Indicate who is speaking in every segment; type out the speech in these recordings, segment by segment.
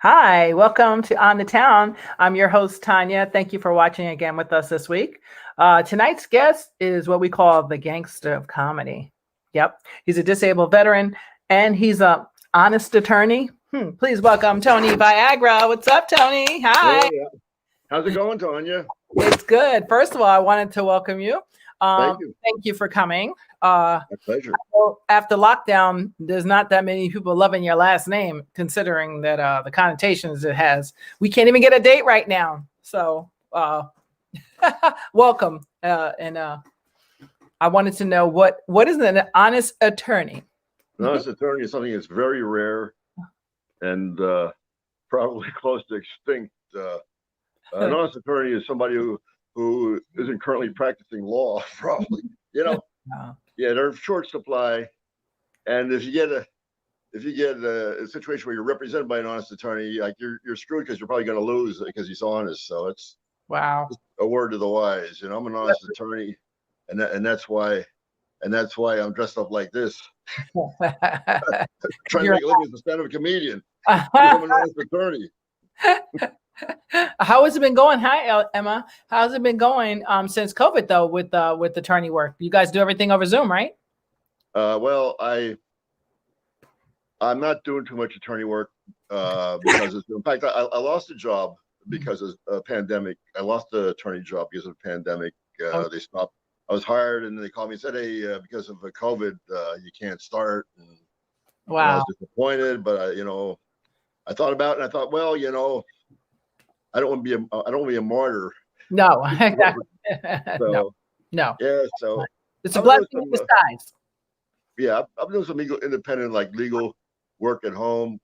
Speaker 1: Hi, welcome to On the Town. I'm your host, Tanya. Thank you for watching again with us this week. Tonight's guest is what we call the gangster of comedy. Yep, he's a disabled veteran and he's a honest attorney. Please welcome Tony Viagra. What's up, Tony? Hi.
Speaker 2: Hey, how's it going, Tanya?
Speaker 1: It's good. First of all, I wanted to welcome you.
Speaker 2: Thank you.
Speaker 1: Thank you for coming.
Speaker 2: My pleasure.
Speaker 1: Well, after lockdown, there's not that many people loving your last name, considering that the connotations it has. We can't even get a date right now. So welcome. And I wanted to know what is an honest attorney?
Speaker 2: An honest attorney is something that's very rare and probably close to extinct. An honest attorney is somebody who isn't currently practicing law, probably. Yeah, they're in short supply, and if you get a situation where you're represented by an honest attorney, like you're screwed because you're probably going to lose because he's honest. So it's
Speaker 1: wow,
Speaker 2: a word to the wise. I'm an honest attorney, and that's why I'm dressed up like this, trying to make a living as a stand-up comedian. I'm an honest attorney.
Speaker 1: How has it been going? Hi, Emma. How's it been going since COVID though with attorney work? You guys do everything over Zoom, right?
Speaker 2: Well, I'm not doing too much attorney work because in fact I lost a job because of a pandemic. I lost the attorney job because of the pandemic. They stopped. I was hired and they called me and said, "Hey, because of COVID, you can't start." And,
Speaker 1: wow.
Speaker 2: I was disappointed, but I thought about it and I thought, well, I don't want to be a martyr.
Speaker 1: No, exactly.
Speaker 2: So,
Speaker 1: no.
Speaker 2: Yeah, so
Speaker 1: it's a blessing in disguise.
Speaker 2: Yeah, I'm doing some independent, like legal work at home,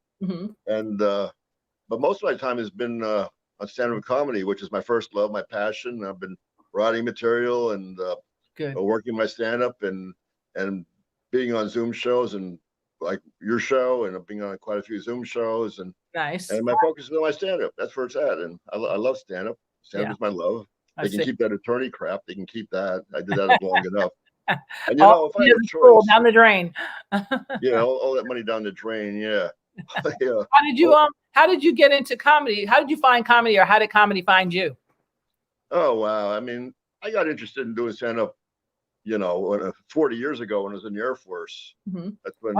Speaker 2: and but most of my time has been on stand-up comedy, which is my first love, my passion. I've been writing material and working my stand-up and being on Zoom shows and like your show, and being on quite a few Zoom shows, and
Speaker 1: nice.
Speaker 2: And my focus is on my stand-up. That's where it's at, and I love stand-up. Stand-up is my love. They can keep that attorney crap. They can keep that. I did that long enough. And if I had a choice,
Speaker 1: down the drain.
Speaker 2: All that money down the drain. Yeah.
Speaker 1: Yeah. How did you get into comedy? How did you find comedy, or how did comedy find you?
Speaker 2: Oh wow! I mean, I got interested in doing stand-up, 40 years ago when I was in the Air Force. That's when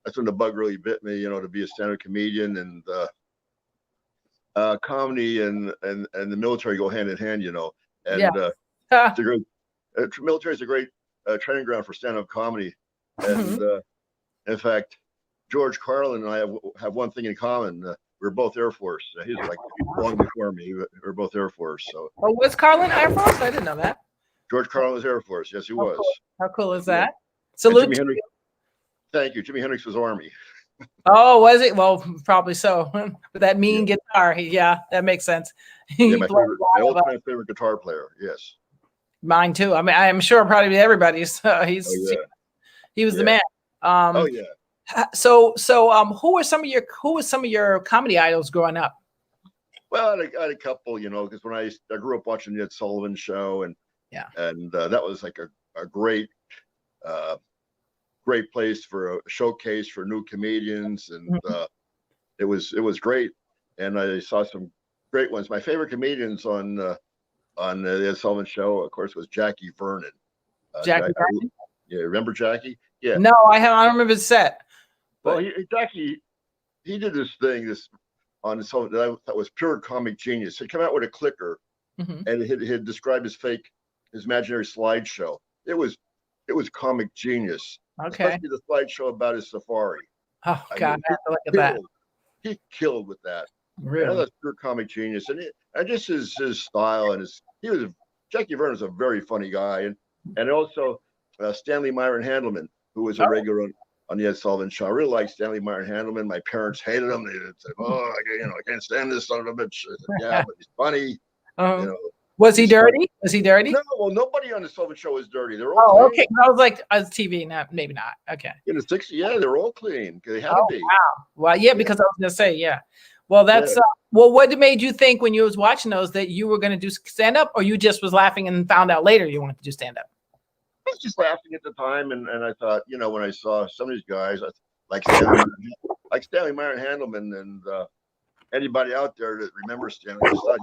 Speaker 2: that's when the bug really bit me, to be a stand-up comedian, and comedy and the military go hand in hand, and it's a great military is a great training ground for stand-up comedy. And in fact, George Carlin and I have one thing in common. We're both Air Force. He's like long before me. We're both Air Force. So.
Speaker 1: Oh, was Carlin Air Force? I didn't know that.
Speaker 2: George Carlin was Air Force. Yes, he was.
Speaker 1: Cool. How cool is that? Salute.
Speaker 2: Thank you. Jimi Hendrix was Army.
Speaker 1: Oh, was it? Well, probably so. But that mean guitar, that makes sense.
Speaker 2: Yeah, my all-time favorite guitar player. Yes.
Speaker 1: Mine too. I mean, I'm sure probably everybody's. He was the man.
Speaker 2: Oh yeah.
Speaker 1: So who were some of your comedy idols growing up?
Speaker 2: Well, I had a couple, because when I grew up watching the Sullivan Show, and that was like a great place for a showcase for new comedians, and it was great. And I saw some great ones. My favorite comedians on the Sullivan Show, of course, was Jackie Vernon.
Speaker 1: Jackie Vernon?
Speaker 2: Yeah, remember Jackie? Yeah.
Speaker 1: No, I don't remember the set.
Speaker 2: Well, Jackie did this thing on his own that I thought was pure comic genius. He'd come out with a clicker, and he'd describe his imaginary slideshow. It was comic genius.
Speaker 1: Okay.
Speaker 2: Especially the slideshow about his safari.
Speaker 1: Oh God, I have to look at that.
Speaker 2: He killed with that.
Speaker 1: Really?
Speaker 2: That's pure comic genius, and just his style and Jackie Vernon was a very funny guy, and also Stanley Myron Handleman, who was a regular on the Ed Sullivan Show. I really liked Stanley Myron Handleman. My parents hated him. They said, "Oh, I can't stand this son of a bitch." I said, yeah, but he's funny.
Speaker 1: Was he dirty? Funny. Was he dirty?
Speaker 2: No, well, nobody on the Sullivan Show is dirty. They're all
Speaker 1: clean. Okay. I was like, as TV, maybe not. Okay.
Speaker 2: In the 60s, they're all clean. They had to be.
Speaker 1: Wow. Well, yeah, because I was gonna say, Well, that's well. What made you think when you was watching those that you were gonna do stand up, or you just was laughing and found out later you wanted to do stand up?
Speaker 2: I was just laughing at the time, and I thought, when I saw some of these guys, like Stanley Myron Handleman, and anybody out there that remembers Stan, just thought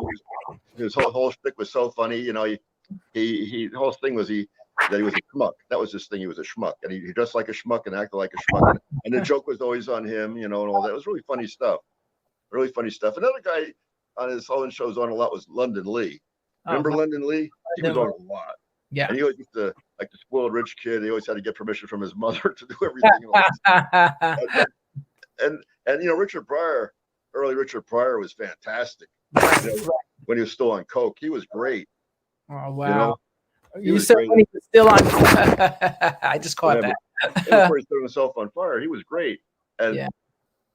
Speaker 2: his whole shtick was so funny. You know, he the whole thing was that he was a schmuck. That was his thing. He was a schmuck, and he dressed like a schmuck and acted like a schmuck. And the joke was always on him, you know, and all that. It was really funny stuff. Really funny stuff. Another guy on his Sullivan Show was on a lot was London Lee. Remember London Lee? He was on a lot.
Speaker 1: Yeah.
Speaker 2: And he always used to, like the spoiled rich kid, he always had to get permission from his mother to do everything. and you know, early Richard Pryor was fantastic. You know, when he was still on coke, he was great.
Speaker 1: Oh wow!
Speaker 2: You know?
Speaker 1: You said when he was still on. I just caught that.
Speaker 2: Before he set himself on fire, he was great. And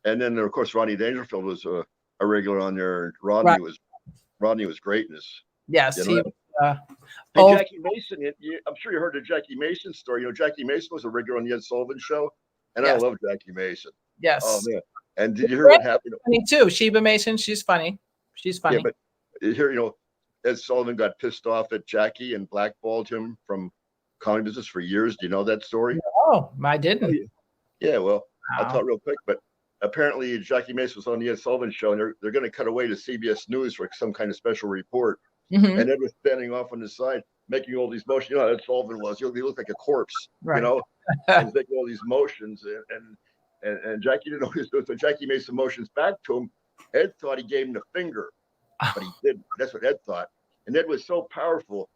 Speaker 2: then of course Rodney Dangerfield was a regular on there. Rodney was great in this.
Speaker 1: Yes,
Speaker 2: you know? Jackie Mason. I'm sure you heard the Jackie Mason story. You know, Jackie Mason was a regular on the Ed Sullivan Show, and I love Jackie Mason.
Speaker 1: Yes.
Speaker 2: Oh man! And did you hear what happened?
Speaker 1: Funny too. Sheba Mason. She's funny. She's funny.
Speaker 2: Yeah, but here, you know, Ed Sullivan got pissed off at Jackie and blackballed him from comedy business for years. Do you know that story?
Speaker 1: Oh, I didn't.
Speaker 2: Yeah, well, I'll tell it real quick. But apparently, Jackie Mason was on the Ed Sullivan Show, and they're going to cut away to CBS News for some kind of special report. And Ed was standing off on the side, making all these motions. You know how Ed Sullivan was. He looked like a corpse, you know, and he's making all these motions. And Jackie didn't know what he was doing. So Jackie made some motions back to him. Ed thought he gave him the finger, but he didn't. That's what Ed thought. And Ed was so powerful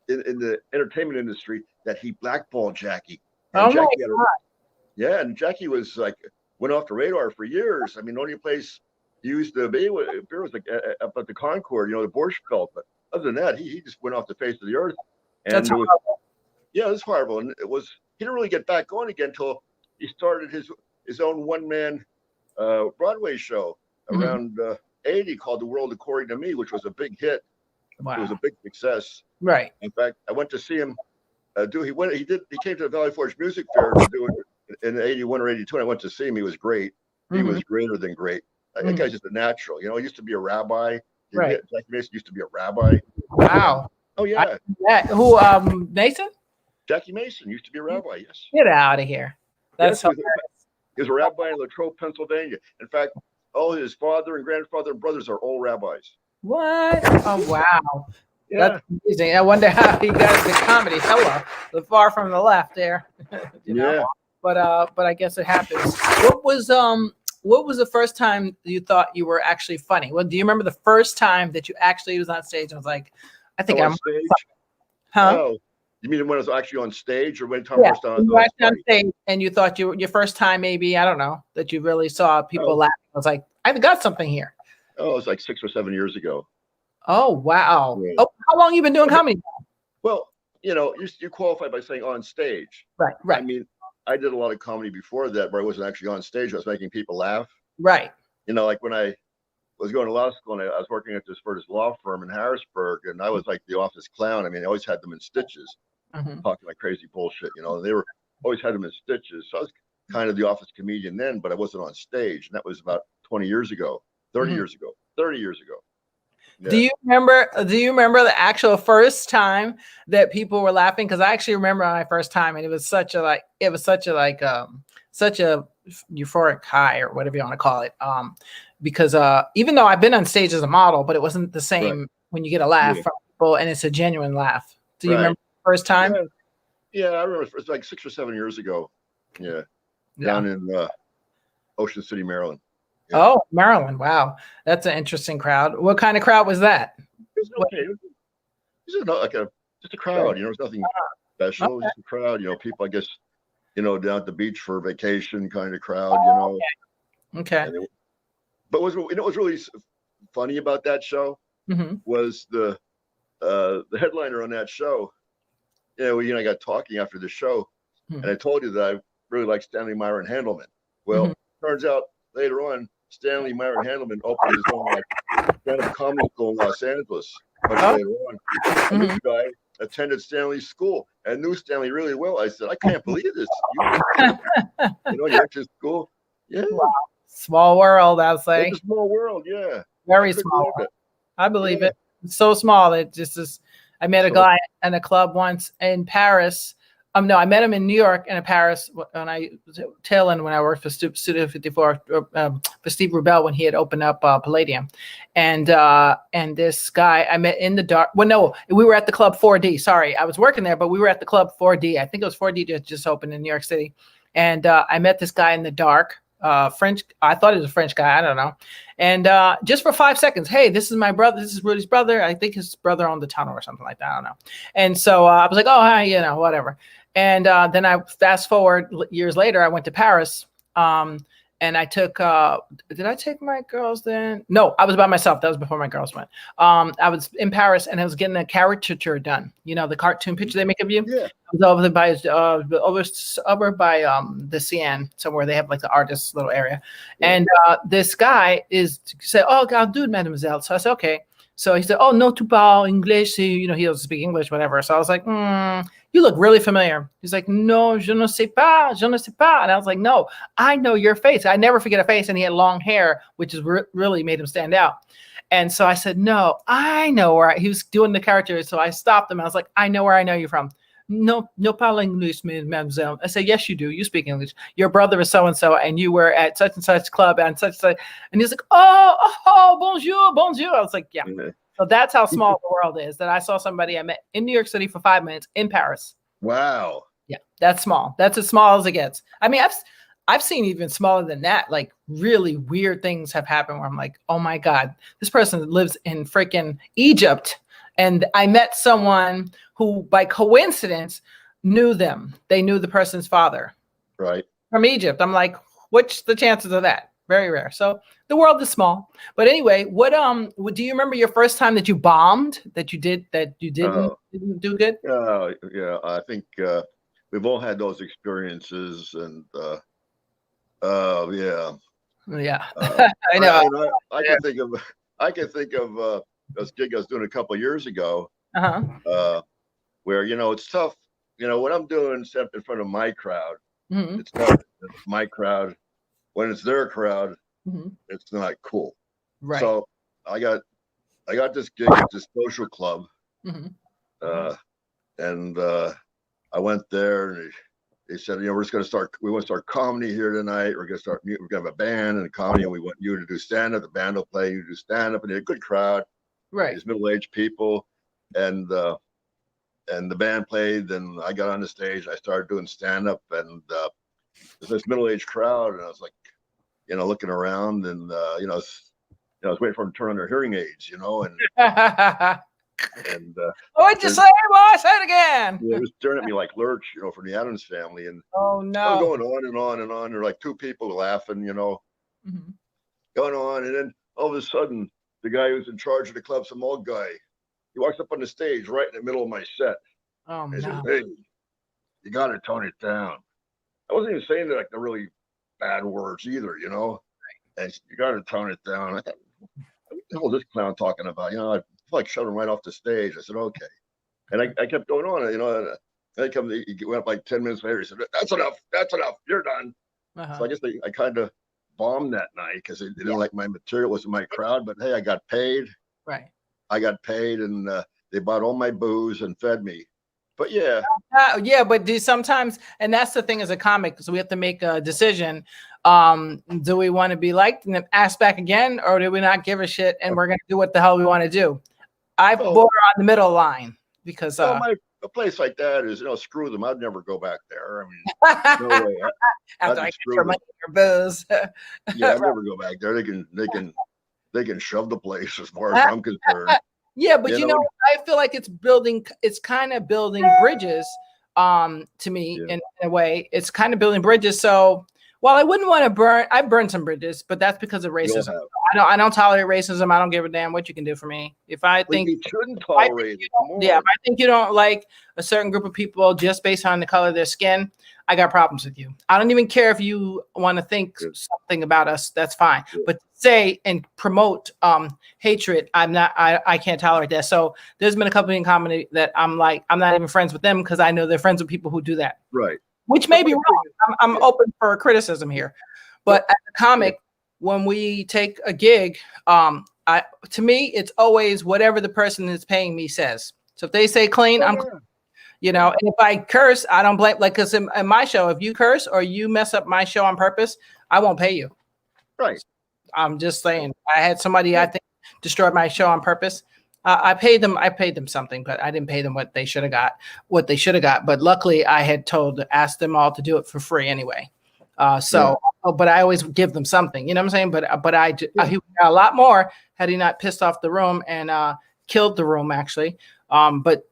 Speaker 2: in the entertainment industry that he blackballed Jackie. And Jackie my God. And Jackie was like, went off the radar for years. I mean, the only place he used to be was like up at the Concord, you know, the Borscht Belt. But other than that, he just went off the face of the earth. And
Speaker 1: That's horrible.
Speaker 2: It was horrible. And he didn't really get back on again until he started his own one-man Broadway show around 80 called The World According to Me, which was a big hit.
Speaker 1: Wow.
Speaker 2: It was a big success.
Speaker 1: Right.
Speaker 2: In fact, I went to see him he came to the Valley Forge Music Fair to do it in 81 or 82, and I went to see him. He was great. He was greater than great. That guy's just a natural. You know, he used to be a rabbi.
Speaker 1: Right.
Speaker 2: Jackie Mason used to be a rabbi.
Speaker 1: Wow.
Speaker 2: Oh yeah.
Speaker 1: Who? Mason?
Speaker 2: Jackie Mason used to be a rabbi. Yes.
Speaker 1: Get out of here. That's
Speaker 2: he was a rabbi in Latrobe, Pennsylvania. In fact, all his father and grandfather and brothers are all rabbis.
Speaker 1: What? Oh wow.
Speaker 2: Yeah.
Speaker 1: That's amazing. I wonder how he got into comedy. The far from the left there. You know?
Speaker 2: Yeah.
Speaker 1: But I guess it happens. What was the first time you thought you were actually funny? Well, do you remember the first time that you actually was on stage and was like, I think I'm
Speaker 2: stage?
Speaker 1: Huh?
Speaker 2: Oh, you mean when I was actually on stage, or when first time
Speaker 1: you were actually on stage and you thought your first time, maybe, I don't know, that you really saw people laughing. I was like, I've got something here.
Speaker 2: Oh, it was like 6 or 7 years ago.
Speaker 1: Oh wow.
Speaker 2: Yeah.
Speaker 1: Oh, how long you been doing comedy?
Speaker 2: Well, you know, you qualify by saying on stage.
Speaker 1: Right.
Speaker 2: I mean, I did a lot of comedy before that where I wasn't actually on stage. I was making people laugh.
Speaker 1: Right.
Speaker 2: You know, like when I was going to law school and I was working at this law firm in Harrisburg, and I was like the office clown. I mean, I always had them in stitches, talking like crazy bullshit, you know, and they were always had them in stitches. So I was kind of the office comedian then, but I wasn't on stage. And that was about 20 years ago, 30 years ago. Yeah.
Speaker 1: Do you remember the actual first time that people were laughing? Because I actually remember my first time, and it was such a euphoric high, or whatever you want to call it. Because even though I've been on stage as a model, but it wasn't the same when you get a laugh from people and it's a genuine laugh. Do you remember the first time?
Speaker 2: Yeah, I remember. It was like 6 or 7 years ago. Yeah. Down in Ocean City, Maryland. Yeah.
Speaker 1: Oh, Maryland. Wow. That's an interesting crowd. What kind of crowd was that?
Speaker 2: It was okay. It was just a crowd, you know, there's nothing special. Just a crowd, you know, people, I guess, you know, down at the beach for a vacation kind of crowd, you know.
Speaker 1: Okay.
Speaker 2: But what was really funny about that show was the headliner on that show. You know, I got talking after the show, and I told you that I really like Stanley Myron Handleman. Well, turns out later on, Stanley Myron Handleman opened his own stand-up comedy school in Los Angeles much later on. And this guy attended Stanley's school and knew Stanley really well. I said, I can't believe this. You know, you went to school. Yeah.
Speaker 1: Wow. Small world, I'll say.
Speaker 2: It's a small world, yeah.
Speaker 1: Very small. I believe it. It's so small. It just is. I met a guy in a club once in Paris No, I met him in New York and in Paris when I was tail end when I worked for Studio 54 for Steve Rubel when he had opened up Palladium, and this guy I met in the dark. Well, no, we were at the club 4D. Sorry, I was working there, but we were at the club 4D. I think it was 4D just opened in New York City, and I met this guy in the dark. French. I thought he was a French guy. I don't know. And just for 5 seconds, hey, this is my brother. This is Rudy's brother. I think his brother owned the tunnel or something like that. I don't know. And so I was like, oh, hi, whatever. And then I fast forward years later, I went to Paris. And I took, did I take my girls then? No, I was by myself. That was before my girls went. I was in Paris and I was getting a caricature done. The cartoon picture they make of you?
Speaker 2: Yeah.
Speaker 1: I was over by the CN, somewhere they have like the artist little area.
Speaker 2: Yeah.
Speaker 1: And this guy said, oh, I'll do it, mademoiselle. So I said, okay. So he said, oh, no, tu parles English. He doesn't speak English, whatever. So I was like, you look really familiar. He's like, no, je ne sais pas, je ne sais pas. And I was like, no, I know your face. I never forget a face. And he had long hair, which is really made him stand out. And so I said, no, I know where he was doing the character. So I stopped him. I was like, I know where I know you from. No parle English, mademoiselle. I said, yes, you do. You speak English. Your brother is so-and-so, and you were at such and such club and such. And he's like, oh, bonjour, bonjour. I was like, yeah.
Speaker 2: Mm-hmm.
Speaker 1: So that's how small the world is, that I saw somebody I met in New York City for 5 minutes in Paris.
Speaker 2: Wow.
Speaker 1: Yeah, that's small. That's as small as it gets. I mean, I've seen even smaller than that. Like really weird things have happened where I'm like, oh my God, this person lives in freaking Egypt. And I met someone who, by coincidence, knew them. They knew the person's father.
Speaker 2: Right.
Speaker 1: From Egypt. I'm like, what's the chances of that? Very rare. So the world is small. But anyway, what do you remember your first time that you bombed? That you didn't do good?
Speaker 2: Yeah. I think we've all had those experiences, and yeah.
Speaker 1: Yeah. I know.
Speaker 2: I can think of this gig I was doing a couple of years ago, where it's tough. When I'm doing stuff in front of my crowd, it's tough. It's my crowd. When it's their crowd, it's not cool.
Speaker 1: Right.
Speaker 2: So I got this gig at this social club, and I went there, and they said, we're just going to start. We want to start comedy here tonight. We're going to start. We're going to have a band and comedy, and we want you to do stand up. The band will play. You do stand up, and they had a good crowd.
Speaker 1: Right.
Speaker 2: These middle-aged people, and the band played. Then I got on the stage. I started doing stand up, and there's this middle-aged crowd, and I was like, looking around, and I was waiting for them to turn on their hearing aids, and
Speaker 1: what'd you say, boy? Say it again.
Speaker 2: Yeah, it was staring at me like Lurch, from the Addams Family, and
Speaker 1: oh no,
Speaker 2: going on and on and on. There were like two people laughing, going on, and then all of a sudden, the guy who's in charge of the club, some old guy, he walks up on the stage right in the middle of my set.
Speaker 1: Oh no!
Speaker 2: He says, "Hey, you got to tone it down." I wasn't even saying like the really bad words either, Right. And you got to tone it down. I thought, what the hell is this clown talking about? I feel like shoving him right off the stage. I said, okay. And I kept going on, and he went up like 10 minutes later. He said, that's enough. You're done. So I guess I kind of bombed that night because they didn't like my material. It wasn't my crowd, but hey, I got paid.
Speaker 1: Right.
Speaker 2: I got paid, and they bought all my booze and fed me. But yeah.
Speaker 1: But do sometimes, and that's the thing as a comic, so we have to make a decision. Do we want to be liked and then asked back again, or do we not give a shit and we're going to do what the hell we want to do? I border on the middle line because
Speaker 2: a place like that is, screw them. I'd never go back there. I mean, no way.
Speaker 1: After I get your money, your booze.
Speaker 2: Yeah, I'd never go back there. They can shove the place as far as I'm concerned.
Speaker 1: Yeah, but I feel like it's kind of building bridges to me in a way. It's kind of building bridges. So while I wouldn't want to I burned some bridges, but that's because of racism. I don't tolerate racism. I don't give a damn what you can do for me. If I think
Speaker 2: you shouldn't tolerate it.
Speaker 1: If I think you don't like a certain group of people just based on the color of their skin, I got problems with you. I don't even care if you want to think something about us. That's fine. But say and promote hatred, I can't tolerate that. So there's been a couple in comedy that I'm like, I'm not even friends with them because I know they're friends with people who do that.
Speaker 2: Right.
Speaker 1: Which may be wrong. I'm open for criticism here. But as a comic, when we take a gig, to me, it's always whatever the person that's paying me says. So if they say clean, I'm clean. You know, and if I curse, I don't blame, like, because in my show, if you curse or you mess up my show on purpose, I won't pay you.
Speaker 2: Right.
Speaker 1: I'm just saying. I had somebody, I think, destroyed my show on purpose. I paid them something, but I didn't pay them what they should have got. But luckily, I had asked them all to do it for free anyway. But I always give them something. You know what I'm saying? But he got a lot more had he not pissed off the room and killed the room actually. But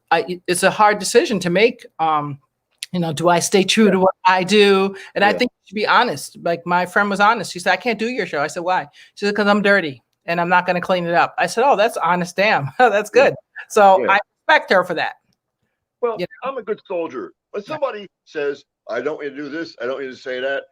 Speaker 1: it's a hard decision to make. You know, do I stay true to what I do? And I think you should be honest. Like my friend was honest. She said, I can't do your show. I said, why? She said, because I'm dirty and I'm not going to clean it up. I said, oh, that's honest. Damn. That's good. So I respect her for that.
Speaker 2: Well, I'm a good soldier. When somebody says, I don't want you to do this, I don't want you to say that,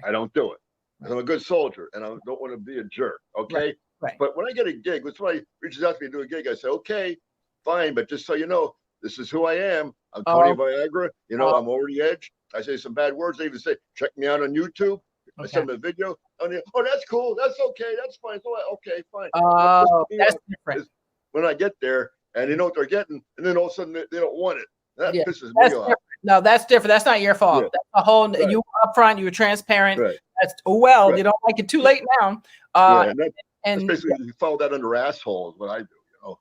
Speaker 2: I don't do it. I'm a good soldier and I don't want to be a jerk. Okay. Right. But when I get a gig, when somebody reaches out to me to do a gig, I say, okay, fine. But just so you know, this is who I am. I'm Tony Viagra. You know, I'm over the edge. I say some bad words. I even say, check me out on YouTube. I send them a video. Oh, that's cool. That's okay. That's fine. So, okay, fine.
Speaker 1: That's different.
Speaker 2: When I get there and they know what they're getting, and then all of a sudden they don't want it. That pisses me off.
Speaker 1: No, that's different. That's not your fault. That's a whole. You were upfront. You were transparent. That's you don't like it too late now.
Speaker 2: And basically, you follow that under asshole is what I do. You know.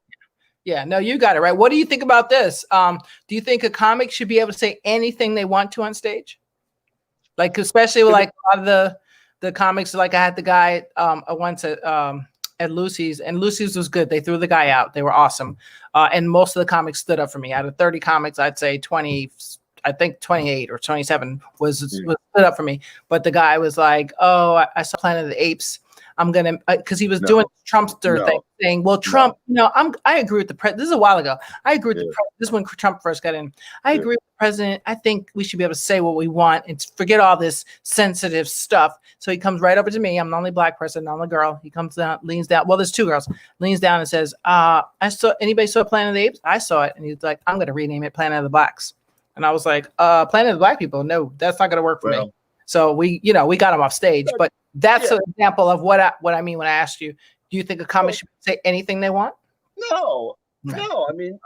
Speaker 1: Yeah, no, you got it right. What do you think about this? Do you think a comic should be able to say anything they want to on stage? Like, especially with like a lot of the comics, like I had the guy once at Lucy's, and Lucy's was good. They threw the guy out. They were awesome. And most of the comics stood up for me. Out of 30 comics, I'd say 20, I think 28 or 27 was stood up for me. But the guy was like, oh, I saw Planet of the Apes. I'm going to, because he was doing Trumpster thing, saying, well, Trump, I agree with the president. This is a while ago. I agree with the president. This is when Trump first got in. I agree with the president. I think we should be able to say what we want and forget all this sensitive stuff. So he comes right over to me. I'm the only black person, the only girl. He comes down, leans down. Well, there's two girls. Leans down and says, anybody saw Planet of the Apes? I saw it. And he's like, I'm going to rename it Planet of the Blacks. And I was like, Planet of the Black People? No, that's not going to work for me. So we got him off stage, but that's an example of what I mean when I asked you, do you think a comic should say anything they want?
Speaker 2: No. I mean,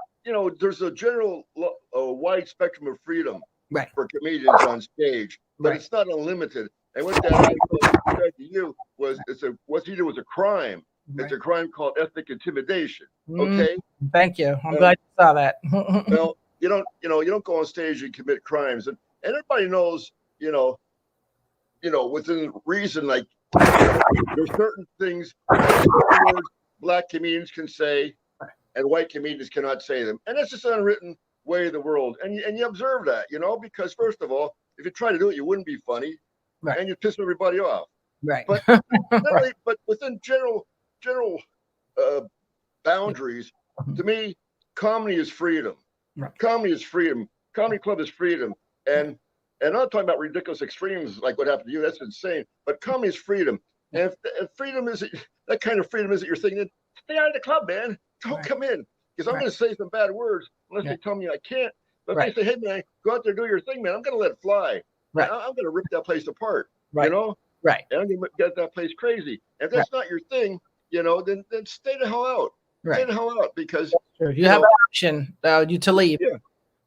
Speaker 2: there's a general wide spectrum of freedom for comedians on stage, but it's not unlimited. And what that article said to you was, what he did was a crime. It's a crime called ethnic intimidation. Okay.
Speaker 1: Thank you. I'm glad you saw that.
Speaker 2: Well, you don't go on stage and commit crimes, and everybody knows, within reason, like there's certain things black comedians can say and white comedians cannot say them. And that's just an unwritten way of the world. And you observe that, because first of all, if you try to do it, you wouldn't be funny and you piss everybody off.
Speaker 1: Right.
Speaker 2: But but within general boundaries, to me, comedy is freedom. Right. Comedy is freedom. Comedy club is freedom. And I'm not talking about ridiculous extremes like what happened to you. That's insane. But comedy is freedom. And if freedom isn't that kind of freedom isn't your thing, then stay out of the club, man. Don't come in. Because I'm going to say some bad words unless they tell me I can't. But if they say, hey, man, go out there, do your thing, man, I'm going to let it fly. Right. I'm going to rip that place apart. Right. Right. And I'm going to get that place crazy. If that's not your thing, then stay the hell out. Right. Stay the hell out because
Speaker 1: you have an option to leave.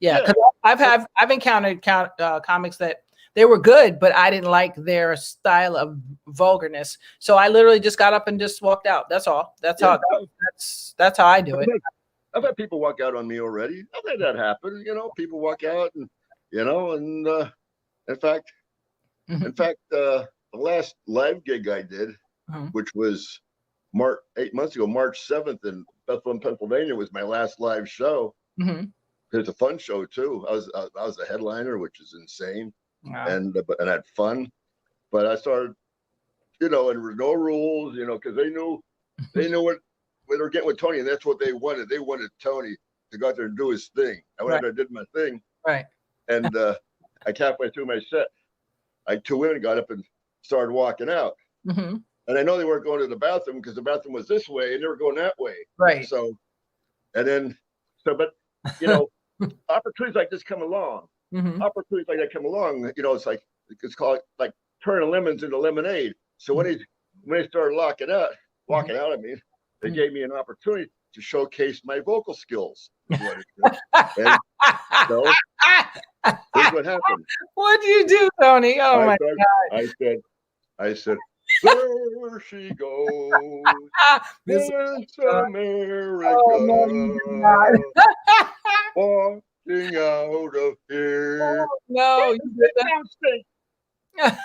Speaker 1: Yeah. Because I've encountered comics that they were good, but I didn't like their style of vulgarness. So I literally just got up and just walked out. That's all. That's how I do it.
Speaker 2: I've had people walk out on me already. I've had that happen. People walk out and in fact, the last live gig I did, which was 8 months ago, March 7th in Bethlehem, Pennsylvania, was my last live show. It's a fun show too. I was a headliner, which is insane. Wow. And I had fun, but I started, and there were no rules, because they knew what they were getting with Tony, and that's what they wanted. They wanted Tony to go out there and do his thing. I went out there and did my thing. Right. And halfway through my set, 2 women got up and started walking out. And I know they weren't going to the bathroom because the bathroom was this way and they were going that way. Right. So, but opportunities like this come along. Opportunities like that come along. It's called like turning lemons into lemonade. So when they started walking out, I mean, they gave me an opportunity. to showcase my vocal skills. Is what it said. And so here's what happened.
Speaker 1: What do you do, Tony? Oh my
Speaker 2: God! I said, there she goes, Miss America, walking out of here.
Speaker 1: Oh, no, you did that.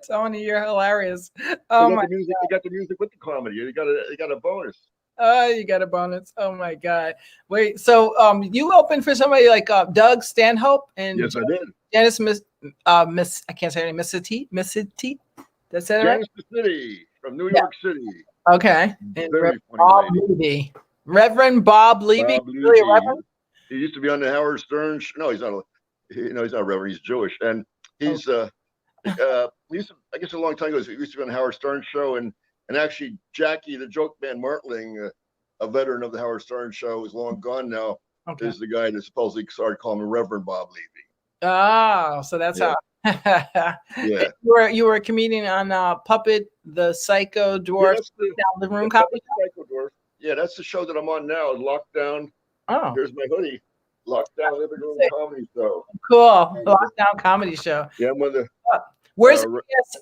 Speaker 1: Tony, you're hilarious. Oh my!
Speaker 2: You got the music with the comedy. You got a bonus.
Speaker 1: You got a bonus. Oh my God! Wait, so you opened for somebody like Doug Stanhope and
Speaker 2: yes, I did.
Speaker 1: Janice Miss I can't say her name. Missy T. That's that right?
Speaker 2: Janice City from New York City.
Speaker 1: Okay. And Bob Levy. Reverend Bob Levy.
Speaker 2: Bob Levy. Really Reverend? He used to be on the Howard Stern. No, he's not. He's not Reverend. He's Jewish, and he's I guess a long time ago, he used to be on the Howard Stern show, and actually Jackie, the joke man Martling, a veteran of the Howard Stern show, is long gone now, is the guy that supposedly started calling him Reverend Bob Levy.
Speaker 1: Oh, so that's how.
Speaker 2: Yeah.
Speaker 1: You were a comedian on Puppet, the Psycho Dwarf, down the room comedy.
Speaker 2: Psycho Dwarf. Yeah, that's the show that I'm on now. Lockdown.
Speaker 1: Oh,
Speaker 2: here's my hoodie. Lockdown Living Room Comedy Show.
Speaker 1: Cool. Lockdown Comedy Show.
Speaker 2: Yeah, I'm with the.
Speaker 1: Where's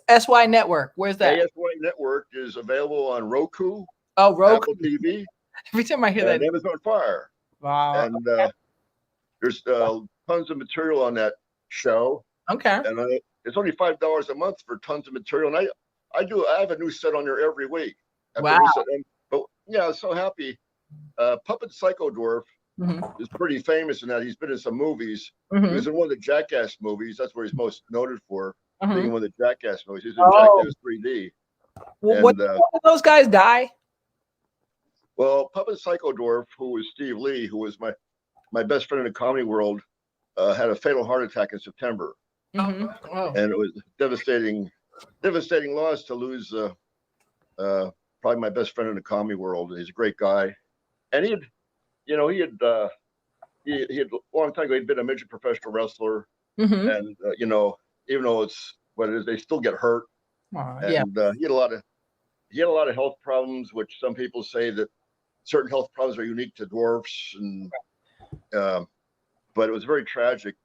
Speaker 1: SY Network? Where's that?
Speaker 2: SY Network is available on Roku.
Speaker 1: Oh, Roku.
Speaker 2: Apple TV.
Speaker 1: Every time I hear that.
Speaker 2: Amazon Fire.
Speaker 1: Wow.
Speaker 2: And there's tons of material on that show.
Speaker 1: Okay.
Speaker 2: And it's only $5 a month for tons of material. And I have a new set on there every week.
Speaker 1: Wow.
Speaker 2: But yeah, I was so happy. Puppet Psycho Dwarf is pretty famous in that he's been in some movies. He was in one of the Jackass movies. That's where he's most noted for. Being in one of the Jackass movies. He's in Jackass 3D.
Speaker 1: Well, what did those guys die?
Speaker 2: Well, Puppet Psycho Dwarf, who was Steve Lee, who was my best friend in the comedy world, had a fatal heart attack in September.
Speaker 1: Oh.
Speaker 2: And it was devastating loss to lose probably my best friend in the comedy world. He's a great guy. And he had a long time ago, he'd been a midget professional wrestler. And, even though it's what it is, they still get hurt. He had a lot of health problems, which some people say that certain health problems are unique to dwarfs. And, but it was very tragic,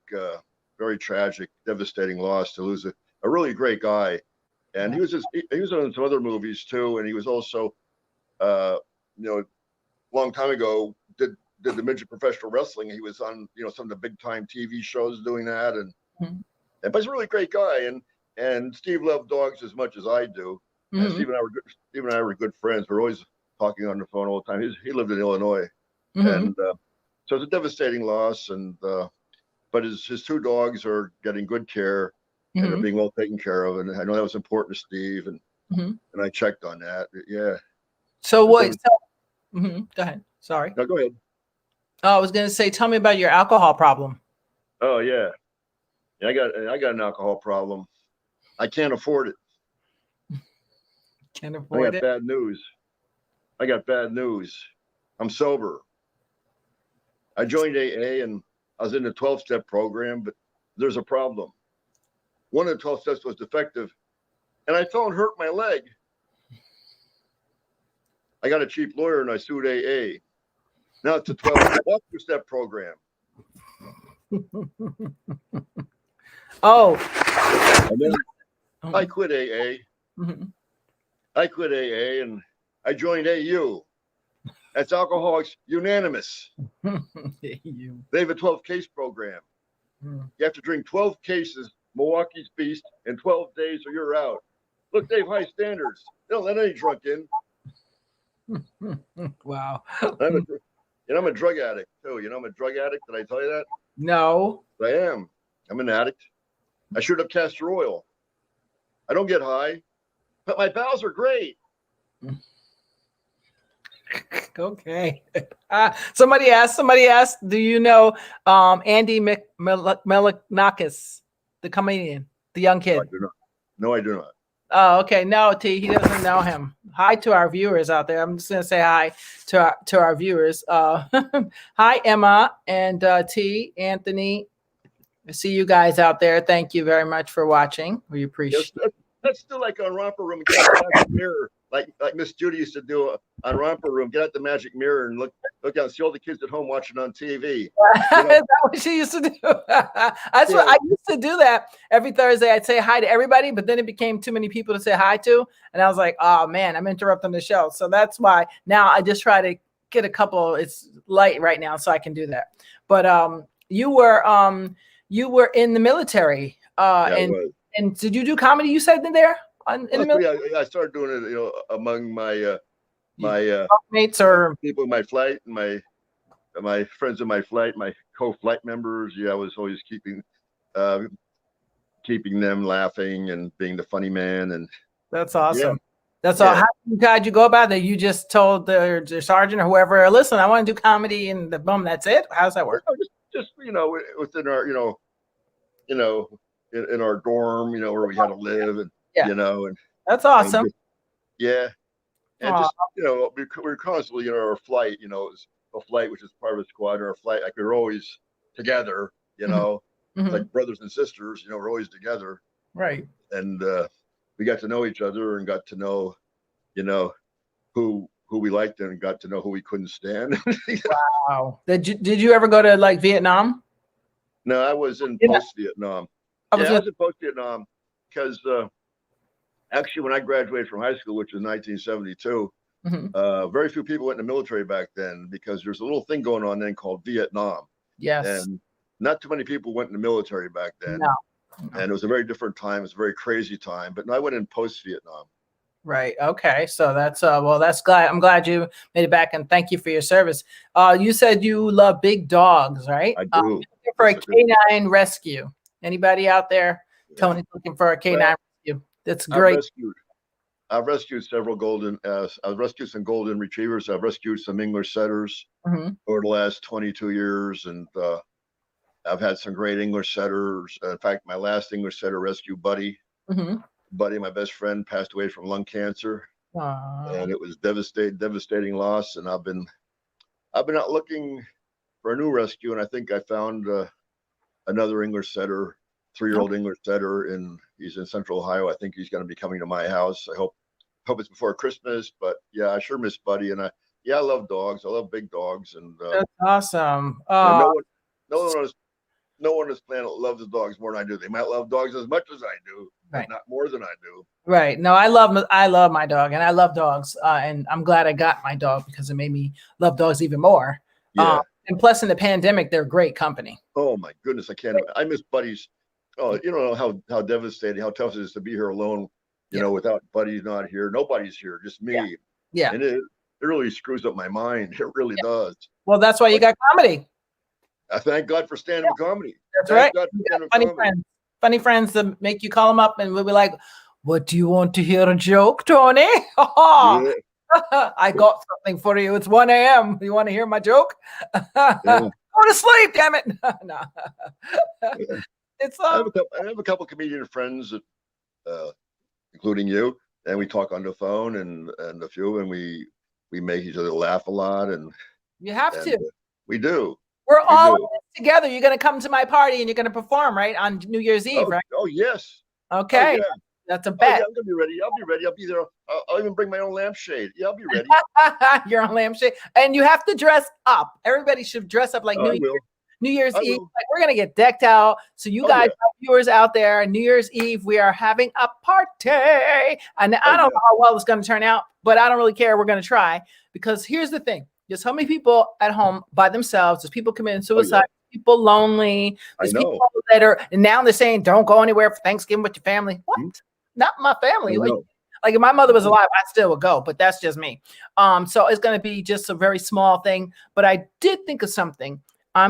Speaker 2: devastating loss to lose a really great guy. And he was in some other movies too. And he was also, long time ago, did the midget professional wrestling. He was on, some of the big time TV shows doing that. But he's a really great guy. And Steve loved dogs as much as I do. And Steve and I were good friends. We're always talking on the phone all the time. He lived in Illinois. And so it's a devastating loss. And but his two dogs are getting good care and are being well taken care of. And I know that was important to Steve. And I checked on that. Yeah.
Speaker 1: So what? Go ahead. Sorry.
Speaker 2: No, go ahead.
Speaker 1: Oh, I was going to say, tell me about your alcohol problem.
Speaker 2: Oh, yeah. I got an alcohol problem. I can't afford it.
Speaker 1: Can't afford it?
Speaker 2: I got bad news. I'm sober. I joined AA and I was in the 12-step program, but there's a problem. One of the 12 steps was defective, and I fell and hurt my leg. I got a cheap lawyer and I sued AA. Now it's a 12-step program.
Speaker 1: Oh.
Speaker 2: And then I quit AA. I quit AA and I joined AU. That's Alcoholics Unanimous. They have a 12-case program. You have to drink 12 cases, Milwaukee's Beast, in 12 days or you're out. Look, they have high standards. They don't let any drunk in.
Speaker 1: Wow.
Speaker 2: I'm a drug addict too. I'm a drug addict. Did I tell you that?
Speaker 1: No.
Speaker 2: I am. I'm an addict. I shoot up castor oil. I don't get high, but my bowels are great.
Speaker 1: Okay. Somebody asked, do you know Andy Melanakis, the comedian, the young kid?
Speaker 2: No, I do not.
Speaker 1: Oh, okay. No, T, he doesn't know him. Hi to our viewers out there. I'm just gonna say hi to our viewers. Hi, Emma and T, Anthony. I see you guys out there. Thank you very much for watching. We appreciate it.
Speaker 2: let's do like on Romper Room, get out the magic mirror, like Miss Judy used to do on Romper Room. Get out the magic mirror and look out, see all the kids at home watching on TV.
Speaker 1: Is that what she used to do? That's what I used to do. That every Thursday, I'd say hi to everybody, but then it became too many people to say hi to, and I was like, oh man, I'm interrupting the show. So that's why now I just try to get a couple. It's light right now, so I can do that. But you were in the military, and did you do comedy? You said in there in the military?
Speaker 2: Yeah, I started doing it, among my
Speaker 1: mates or
Speaker 2: people in my flight, and my friends in my flight, my co-flight members. Yeah, I was always keeping them laughing and being the funny man. And
Speaker 1: that's awesome. That's all. How'd you go about that? You just told the sergeant or whoever, listen, I want to do comedy, and the boom, that's it. How's that work?
Speaker 2: Just within our in our dorm, where we had to live, and and
Speaker 1: that's awesome.
Speaker 2: And just we were constantly our flight. It was a flight which is part of a squad, or a flight like we were always together. Like brothers and sisters. We're always together.
Speaker 1: Right.
Speaker 2: And we got to know each other and got to know, who we liked and got to know who we couldn't stand.
Speaker 1: Wow. Did you ever go to like Vietnam?
Speaker 2: No, I was in post-Vietnam. I was in post-Vietnam because actually when I graduated from high school, which was 1972, very few people went in the military back then because there's a little thing going on then called Vietnam.
Speaker 1: Yes.
Speaker 2: And not too many people went in the military back then.
Speaker 1: No.
Speaker 2: And it was a very different time. It was a very crazy time. But no, I went in post-Vietnam.
Speaker 1: Right. Okay. So that's I'm glad you made it back, and thank you for your service. You said you love big dogs, right?
Speaker 2: I do.
Speaker 1: For a canine rescue. Anybody out there? Yeah. Tony's looking for a canine rescue. That's great.
Speaker 2: I've rescued several I've rescued some golden retrievers. I've rescued some English setters over the last 22 years, and I've had some great English setters. In fact, my last English setter rescue, Buddy, my best friend, passed away from lung cancer, and it was devastating loss. And I've been out looking for a new rescue, and I think I found another English setter, 3-year-old English setter, and he's in Central Ohio. I think he's going to be coming to my house. I hope it's before Christmas. But yeah, I sure miss Buddy, and I love dogs. I love big dogs, and
Speaker 1: that's awesome.
Speaker 2: No one on this planet loves dogs more than I do. They might love dogs as much as I do, but not more than I do.
Speaker 1: Right. No, I love my dog, and I love dogs. And I'm glad I got my dog because it made me love dogs even more.
Speaker 2: Yeah.
Speaker 1: And plus in the pandemic, they're great company.
Speaker 2: Oh my goodness. I miss Buddies. Oh, you don't know how devastating, how tough it is to be here alone, without Buddy's not here. Nobody's here, just me.
Speaker 1: Yeah.
Speaker 2: And it really screws up my mind. It really does.
Speaker 1: Well, that's why you got comedy.
Speaker 2: I thank God for stand-up comedy.
Speaker 1: That's right. Funny friends that make you call them up and we'll be like, what, do you want to hear a joke, Tony? I got something for you. It's 1 a.m. You want to hear my joke? Go to sleep, damn it. No. It's
Speaker 2: I have a couple comedian friends, including you, and we talk on the phone and a few, and we make each other laugh a lot. And
Speaker 1: you have to.
Speaker 2: We do.
Speaker 1: We're all in this together. You're going to come to my party and you're going to perform, right? On New Year's Eve, right?
Speaker 2: Oh, yes.
Speaker 1: Okay. Oh, yeah. That's a bet.
Speaker 2: Yeah, I'm going to be ready. I'll be ready. I'll be there. I'll even bring my own lampshade. Yeah, I'll be ready.
Speaker 1: Your own lampshade. And you have to dress up. Everybody should dress up like New Year's Eve. Like, we're going to get decked out. So you guys, viewers out there, New Year's Eve, we are having a party. And I don't know how well it's going to turn out, but I don't really care. We're going to try. Because here's the thing. There's so many people at home by themselves. There's people committing suicide, people lonely. There's people that are, and now they're saying, don't go anywhere for Thanksgiving with your family. What? Not my family. Like if my mother was alive, I still would go, but that's just me. So it's going to be just a very small thing. But I did think of something. I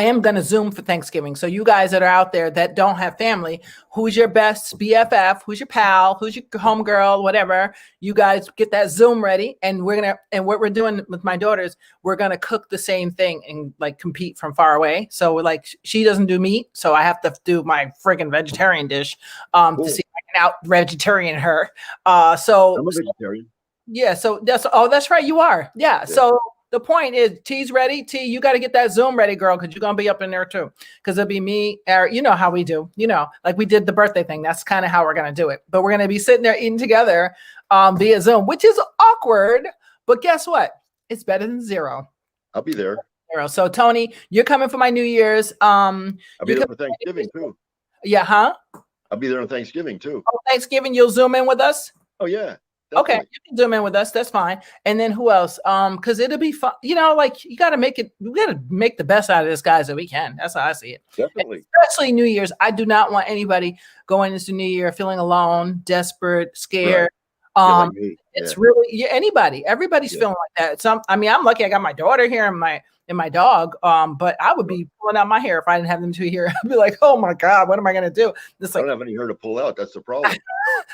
Speaker 1: am gonna Zoom for Thanksgiving. So you guys that are out there that don't have family, who's your best BFF? Who's your pal? Who's your homegirl? Whatever. You guys get that Zoom ready, and what we're doing with my daughters, we're gonna cook the same thing and like compete from far away. So we're like, she doesn't do meat, so I have to do my friggin' vegetarian dish to see if I can out vegetarian her. So
Speaker 2: I'm a vegetarian.
Speaker 1: Yeah. So that's right. You are. Yeah. So the point is, T's ready. T, you got to get that Zoom ready, girl, because you're gonna be up in there too. Because it'll be me, Eric. You know how we do. You know, like we did the birthday thing. That's kind of how we're gonna do it. But we're gonna be sitting there eating together via Zoom, which is awkward. But guess what? It's better than zero.
Speaker 2: I'll be there.
Speaker 1: So Tony, you're coming for my New Year's.
Speaker 2: I'll be there for Thanksgiving too.
Speaker 1: Yeah, huh?
Speaker 2: I'll be there on Thanksgiving too.
Speaker 1: Oh, Thanksgiving, you'll Zoom in with us?
Speaker 2: Oh yeah.
Speaker 1: Okay,
Speaker 2: Definitely.
Speaker 1: you can zoom in with us. That's fine. And then who else? Because it'll be fun. You know, like you got to make it. We got to make the best out of this, guys, that we can. That's how I see it.
Speaker 2: Definitely.
Speaker 1: And especially New Year's. I do not want anybody going into New Year feeling alone, desperate, scared.
Speaker 2: Right. Like me.
Speaker 1: It's really anybody. Everybody's feeling like that. I mean, I'm lucky. I got my daughter here and my dog. But I would be pulling out my hair if I didn't have them two here. I'd be like, oh my God, what am I gonna do? It's like,
Speaker 2: I don't have any hair to pull out. That's the problem.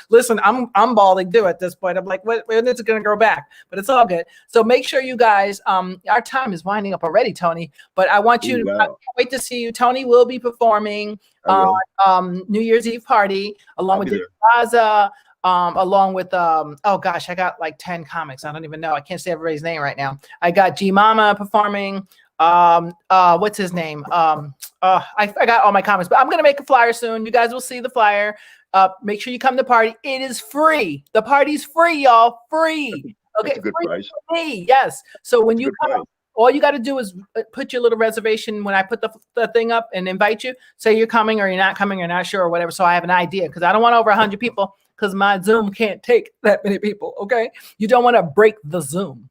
Speaker 1: Listen, I'm balding too at this point. I'm like, when is it gonna grow back? But it's all good. So make sure you guys, our time is winding up already, Tony. But I want you to I can't wait to see you. Tony will be performing on New Year's Eve party along with Raza. Along with oh gosh, I got like 10 comics. I don't even know. I can't say everybody's name right now. I got G Mama performing. What's his name? I got all my comics, but I'm gonna make a flyer soon. You guys will see the flyer. Make sure you come to the party. It is free. The party's free, y'all. Free. Okay,
Speaker 2: that's a good price.
Speaker 1: Free. Yes. So when you come, all you got to do is put your little reservation when I put the thing up and invite you. Say you're coming or you're not coming or not sure or whatever. So I have an idea because I don't want over 100 people because my Zoom can't take that many people. Okay. You don't want to break the Zoom.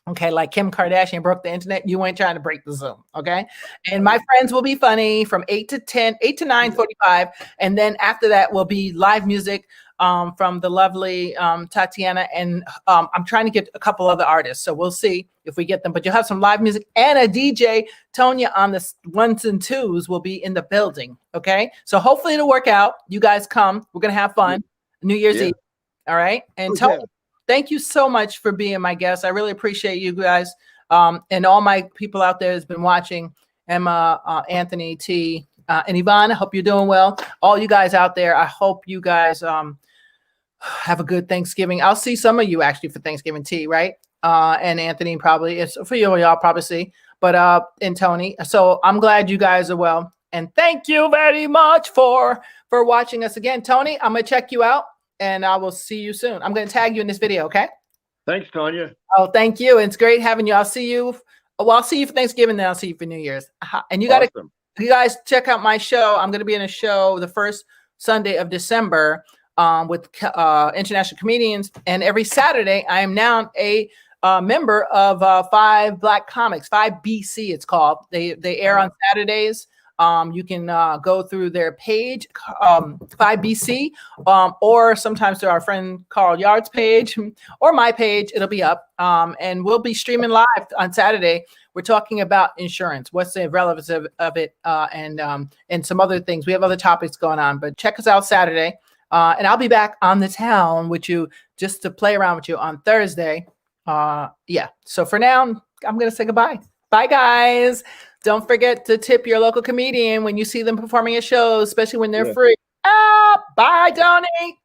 Speaker 1: Okay. Like Kim Kardashian broke the internet. You ain't trying to break the Zoom. Okay. And my friends will be funny from 8 to 9:45. And then after that will be live music from the lovely Tatiana. And I'm trying to get a couple other artists. So we'll see if we get them. But you'll have some live music and a DJ. Tanya on the 1s and 2s will be in the building. Okay. So hopefully it'll work out. You guys come. We're going to have fun. New Year's Eve. All right. And Tony, thank you so much for being my guest. I really appreciate you guys. And all my people out there has been watching. Emma, Anthony, T, and Yvonne. I hope you're doing well. All you guys out there, I hope you guys have a good Thanksgiving. I'll see some of you actually for Thanksgiving tea, right? And Anthony probably. It's for you, y'all probably see. But and Tony. So I'm glad you guys are well. And thank you very much for watching us again. Tony, I'm going to check you out and I will see you soon. I'm going to tag you in this video, okay?
Speaker 2: Thanks, Tanya.
Speaker 1: Oh, thank you. It's great having you. I'll see you. Well, I'll see you for Thanksgiving, then I'll see you for New Year's. And you guys check out my show. I'm going to be in a show the first Sunday of December with international comedians. And every Saturday, I am now a member of 5 Black Comics, 5 BC it's called. They air on Saturdays. You can go through their page, 5BC, or sometimes through our friend Carl Yard's page or my page. It'll be up. And we'll be streaming live on Saturday. We're talking about insurance. What's the relevance of it and some other things. We have other topics going on, but check us out Saturday. And I'll be back on the town with you just to play around with you on Thursday. So for now, I'm going to say goodbye. Bye, guys. Don't forget to tip your local comedian when you see them performing at shows, especially when they're free. Bye, Tony.